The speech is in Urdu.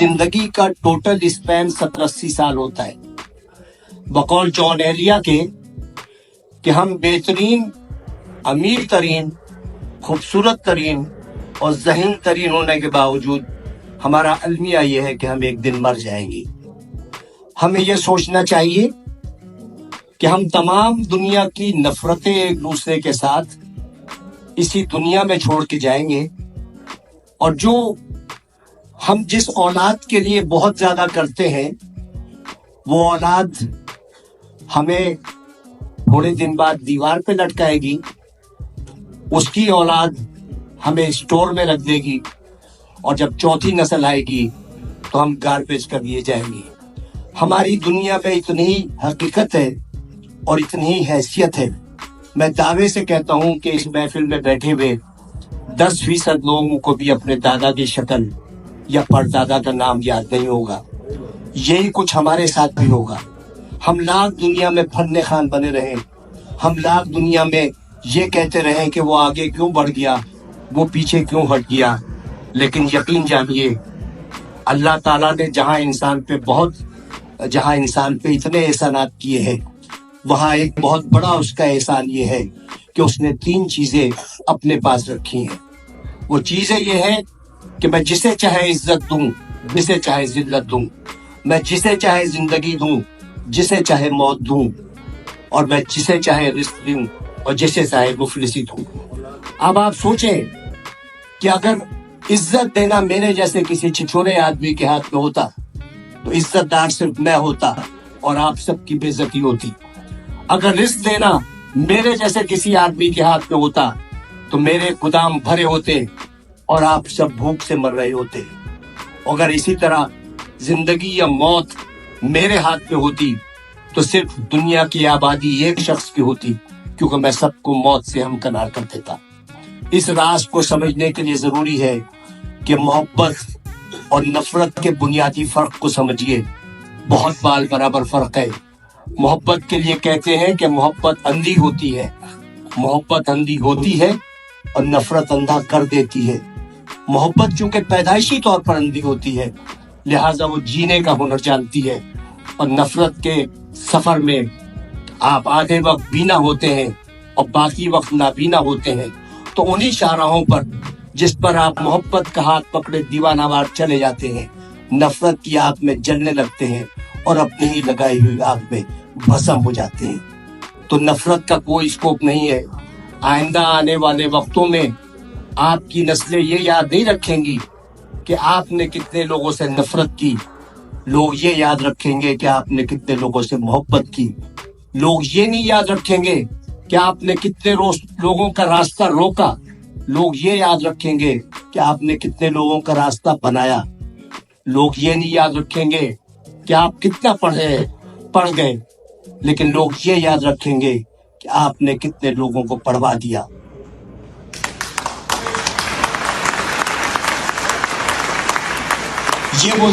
زندگی کا ٹوٹل اسپین 70-80 سال ہوتا ہے. بقول جان ایلیا کے کہ ہم بہترین، امیر ترین، خوبصورت ترین اور ذہین ترین ہونے کے باوجود ہمارا المیہ یہ ہے کہ ہم ایک دن مر جائیں گے. ہمیں یہ سوچنا چاہیے کہ ہم تمام دنیا کی نفرتیں ایک دوسرے کے ساتھ اسی دنیا میں چھوڑ کے جائیں گے، اور جو ہم جس اولاد کے لیے بہت زیادہ کرتے ہیں وہ اولاد ہمیں تھوڑے دن بعد دیوار پہ لٹکائے گی، اس کی اولاد ہمیں اسٹور میں رکھ دے گی، اور جب چوتھی نسل آئے گی تو ہم گاربیج کر دیے جائیں گے. ہماری دنیا میں اتنی ہی حقیقت ہے اور اتنی ہی حیثیت ہے. میں دعوے سے کہتا ہوں کہ اس محفل میں بیٹھے ہوئے 10% لوگوں کو بھی اپنے دادا کی شکل یا پردادا کا نام یاد نہیں ہوگا. یہی کچھ ہمارے ساتھ بھی ہوگا. ہم لاکھ دنیا میں فن خان بنے رہیں، ہم لاکھ دنیا میں یہ کہتے رہیں کہ وہ آگے کیوں بڑھ گیا، وہ پیچھے کیوں ہٹ گیا، لیکن یقین جانیے اللہ تعالیٰ نے جہاں انسان پہ اتنے احسانات کیے ہیں، وہاں ایک بہت بڑا اس کا احسان یہ ہے کہ اس نے 3 چیزیں اپنے پاس رکھی ہیں. وہ چیزیں یہ ہے کہ میں جسے چاہے عزت دوں، جسے چاہے ذلت دوں، میں جسے چاہے زندگی دوں، جسے چاہے موت دوں، اور میں جسے چاہے رزق دوں اور جسے چاہے مفلسی دوں. اب آپ سوچیں کہ اگر عزت دینا میرے جیسے کسی چھچورے آدمی کے ہاتھ میں ہوتا تو عزت دار صرف میں ہوتا اور آپ سب کی بے عزتی ہوتی. اگر رزق دینا میرے جیسے کسی آدمی کے ہاتھ میں ہوتا تو میرے گودام بھرے ہوتے اور آپ سب بھوک سے مر رہے ہوتے. اگر اسی طرح زندگی یا موت میرے ہاتھ میں ہوتی تو صرف دنیا کی آبادی ایک شخص کی ہوتی، کیونکہ میں سب کو موت سے ہمکنار کر دیتا. اس راز کو سمجھنے کے لیے ضروری ہے کہ محبت اور نفرت کے بنیادی فرق کو سمجھیے. بہت بال برابر فرق ہے. محبت کے لیے کہتے ہیں کہ محبت اندھی ہوتی ہے، محبت اندھی ہوتی ہے اور نفرت اندھا کر دیتی ہے. محبت چونکہ پیدائشی طور پر اندھی ہوتی ہے، لہٰذا وہ جینے کا ہنر جانتی ہے، اور نفرت کے سفر میں آپ آدھے وقت بینا ہوتے ہیں اور باقی وقت نابینا ہوتے ہیں. تو انہی شاہراہوں پر جس پر آپ محبت کا ہاتھ پکڑے دیوانہ وار چلے جاتے ہیں، نفرت کی آگ میں جلنے لگتے ہیں اور اپنی ہی لگائی ہوئی آگ میں بھسم ہو جاتے ہیں. تو نفرت کا کوئی اسکوپ نہیں ہے. آئندہ آنے والے وقتوں میں آپ کی نسلیں یہ یاد نہیں رکھیں گی کہ آپ نے کتنے لوگوں سے نفرت کی، لوگ یہ یاد رکھیں گے کہ آپ نے کتنے لوگوں سے محبت کی. لوگ یہ نہیں یاد رکھیں گے کہ آپ نے کتنے لوگوں کا راستہ روکا، لوگ یہ یاد رکھیں گے کہ آپ نے کتنے لوگوں کا راستہ بنایا. لوگ یہ نہیں یاد رکھیں گے کہ آپ کتنا پڑھ گئے، لیکن لوگ یہ یاد رکھیں گے کہ آپ نے کتنے لوگوں کو پڑھوا دیا. یہ وہ